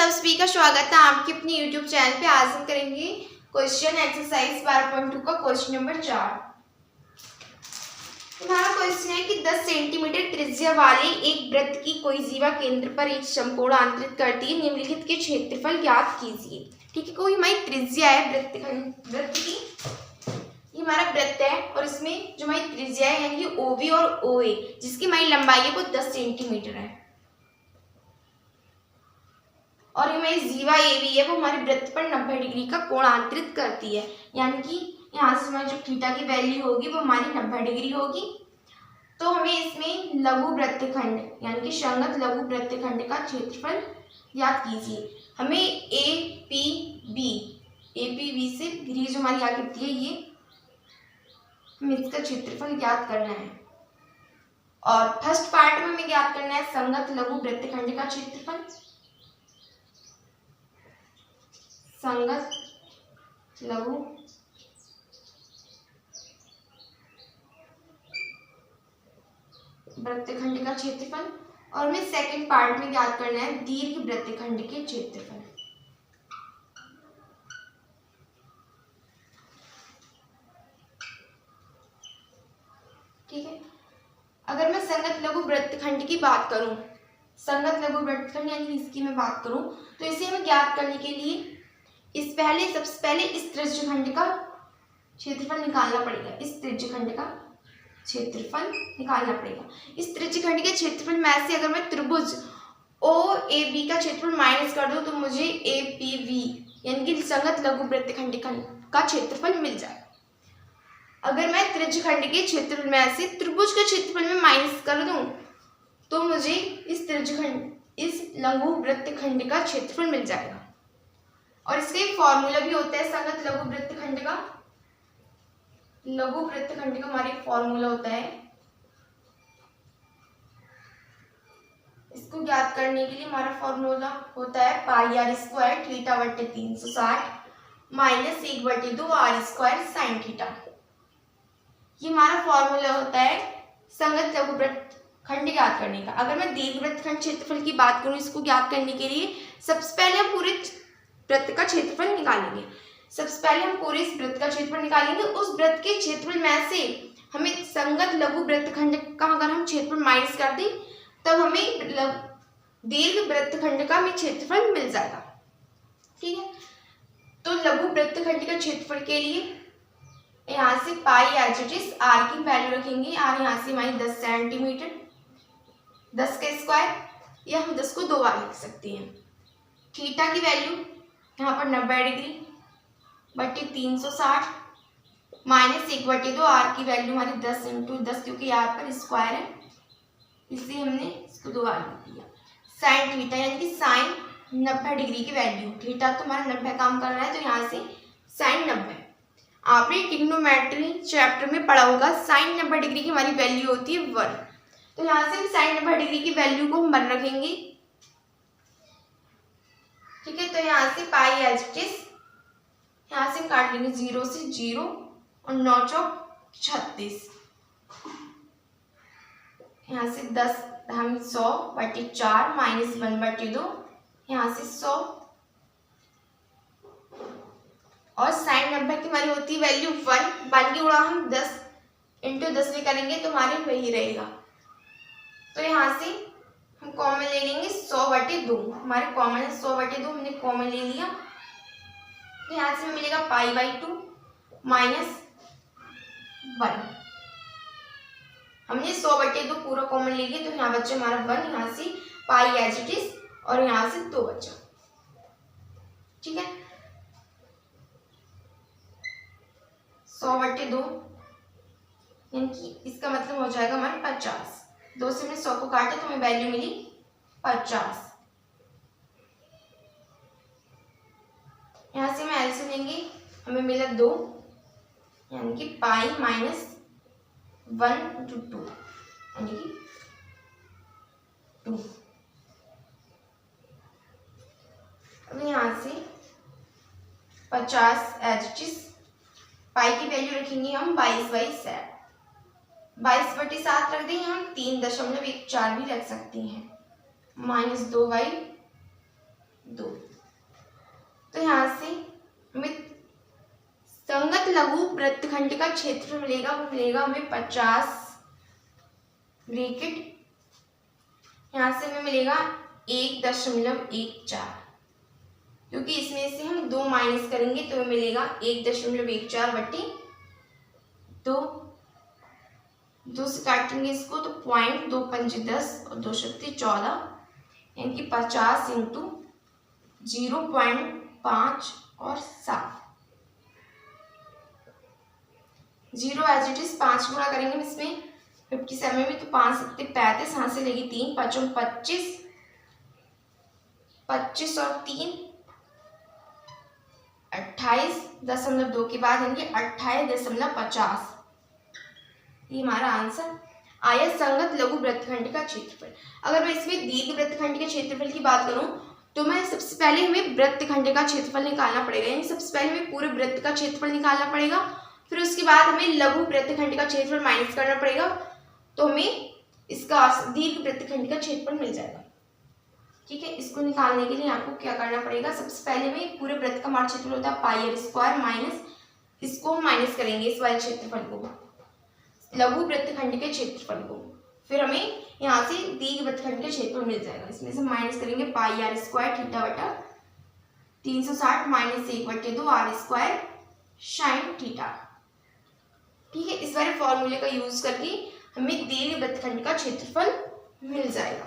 आप सभी का स्वागत है आपके अपने YouTube चैनल पे। आज हम करेंगे क्वेश्चन एक्सरसाइज 12.2 का क्वेश्चन नंबर 4। हमारा क्वेश्चन है कि 10 सेंटीमीटर त्रिज्या वाले एक वृत्त की कोई जीवा केंद्र पर एक समकोण आंतरित करती है, निम्नलिखित के क्षेत्रफल ज्ञात कीजिए। ठीक है, कोई हमारी त्रिज्या है वृत्त की, ये हमारा वृत्त है और इसमें जो हमारी त्रिज्या है यानी कि OB और OA, जिसकी हमारी लंबाई है वो 10 सेंटीमीटर है और हमारी जीवा AB है वो हमारे वृत्त पर 90 डिग्री का कोण आंतरित करती है, यानी कि यहाँ से हमारी जो थीटा की वैल्यू होगी वो हमारी 90 डिग्री होगी। तो हमें इसमें लघु वृत्तखंड यानी कि संगत लघु वृत्तखंड का क्षेत्रफल याद कीजिए। हमें APB से घिरी जो हमारी आकृति है ये हमें इसका क्षेत्रफल ज्ञात करना है और फर्स्ट पार्ट में हमें ज्ञात करना है संगत लघु वृत्तखंड का क्षेत्रफल। संगत लघु वृत्तखंड का क्षेत्रफल और हमें सेकंड पार्ट में ज्ञात करना है दीर्घ वृत्तखंड के क्षेत्रफल। ठीक है, अगर मैं संगत लघु वृत्तखंड की बात करूं, संगत लघु वृत्तखंड यानी इसकी मैं बात करूं तो इसे हमें ज्ञात करने के लिए सबसे पहले इस त्रिज्यखंड का क्षेत्रफल निकालना पड़ेगा। इस त्रिज्यखंड का क्षेत्रफल निकालना पड़ेगा। इस त्रिज्यखंड के क्षेत्रफल में से अगर मैं त्रिभुज OAB का क्षेत्रफल माइनस कर दूं तो मुझे APV यानी कि संगत लघु वृत्तखंड का क्षेत्रफल मिल जाएगा। अगर मैं त्रिज्यखंड के क्षेत्रफल में से त्रिभुज के क्षेत्रफल में माइनस कर दूं तो मुझे इस लघु वृत्तखंड का क्षेत्रफल मिल जाएगा। और इसका एक फॉर्मूला भी होता है संगत लघु वृत्तखंड का। लघु वृत्तखंड का हमारा एक फॉर्मूला होता है, इसको ज्ञात करने के लिए हमारा फॉर्मूला होता है πr² थीटा बटे 360 माइनस 1/2 r² साइन थीटा। ये हमारा फॉर्मूला होता है संगत लघु वृत्तखंड ज्ञात करने का। अगर मैं दीर्घ वृत्तखंड क्षेत्रफल की बात करूं, इसको ज्ञात करने के लिए सबसे पहले हम पूरे वृत्त का क्षेत्रफल निकालेंगे। सबसे पहले हम पूरे इस वृत्त का क्षेत्रफल निकालेंगे। उस वृत्त के क्षेत्रफल में से हमें संगत लघु वृत्तखंड का अगर हम क्षेत्रफल माइनस कर दें तब हमें दीर्घ वृत्तखंड का हमें क्षेत्रफल मिल जाएगा। ठीक है, तो लघु वृत्तखंड का क्षेत्रफल के लिए यहाँ से πr की वैल्यू रखेंगे। r यहाँ से हमारी 10 सेंटीमीटर, 10 का स्क्वायर या हम 10 को 2 बार लिख सकते हैं। थीटा की वैल्यू यहाँ पर 90 डिग्री बटे 360 माइनस 1/2 r की वैल्यू हमारी 10 × 10 क्योंकि r पर स्क्वायर है इसलिए हमने इसको 2 बार लिख दिया। साइन थीटा यानी कि साइन 90 डिग्री की वैल्यू, थीटा तो हमारा 90 काम कर रहा है तो यहाँ से साइन 90। आपने ट्रिग्नोमेट्री चैप्टर में पढ़ा होगा साइन 90 डिग्री की हमारी वैल्यू होती है 1। तो यहाँ से साइन 90 डिग्री की वैल्यू को हम 1 रखेंगे। ठीक है, तो यहाँ से πr यहाँ से काट लेंगे 0 से 0 और 9 चौक 36। यहाँ से 10 हम 100 बटे 4 माइनस 1/2 यहाँ से 100 और साइन 90 की हमारी होती है वैल्यू 1 की गुणा हम 10 × 10 में करेंगे तो हमारे वही रहेगा। तो यहाँ से हम कॉमन ले लेंगे 100/2, हमारे कॉमन है 100/2, हमने कॉमन ले लिया तो यहाँ से मिलेगा π/2 माइनस 1। हमने 100/2 पूरा कॉमन ले लिया तो यहाँ बच्चा हमारा 1, यहाँ से π और यहाँ से 2 बच्चा। ठीक है, 100/2 यानी कि इसका मतलब हो जाएगा हमारे 50। 2 से हमने 100 को काटा तो हमें वैल्यू मिली 50। यहाँ से हम एलसीएम लेंगे, हमें मिला 2 यानी कि π - 1 × 2 यानी कि 2। अब यहाँ से 50 पाई की वैल्यू रखेंगे हम 22/7, 22/7 रख दें, हम 3.14 भी रख सकते हैं, -2/22 2। तो यहाँ से हमें संगत लघु वृत्तखंड का क्षेत्रफल मिलेगा, वो मिलेगा हमें 50 ब्रैकेट, यहाँ से हमें मिलेगा 1.14, क्योंकि इसमें से हम 2 माइनस करेंगे तो हमें मिलेगा 1.14/2। 2 से काटेंगे इसको तो 0.25 और 2 शक्ति 14, यानी कि 50 इंटू 0.5 और 7। 0 एज इट इज 5 गुणा करेंगे इसमें 57 में, तो 5 सत्ते 35, यहाँ से लेगी 3, 5 25, 25 और 3 28.2 के बाद यानी कि 28.50। ये हमारा आंसर आया संगत लघु वृत्तखंड का क्षेत्रफल। अगर मैं इसमें दीर्घ वृत्तखंड के क्षेत्रफल की बात करूं तो मैं सबसे पहले हमें वृत्तखंड का क्षेत्रफल निकालना पड़ेगा, यानी सबसे पहले हमें पूरे वृत्त का क्षेत्रफल निकालना पड़ेगा, फिर उसके बाद हमें लघु वृत्तखंड का क्षेत्रफल माइनस करना पड़ेगा, तो हमें इसका दीर्घ वृत्तखंड का क्षेत्रफल मिल जाएगा। ठीक है, इसको निकालने के लिए आपको क्या करना पड़ेगा, सबसे पहले में पूरे वृत्त का हमारा क्षेत्रफल होता है πr² माइनस, इसको हम माइनस करेंगे इस वाले क्षेत्रफल को, लघु वृत्तखंड के क्षेत्रफल को, फिर हमें यहाँ से दीर्घ वृत्तखंड का क्षेत्रफल मिल जाएगा। इसमें से माइनस करेंगे πr² थीटा बटा 360 माइनस 1/2 r² साइन थीटा। ठीक है, इस वाले फॉर्मूले का यूज करके हमें दीर्घ वृत्तखंड का क्षेत्रफल मिल जाएगा।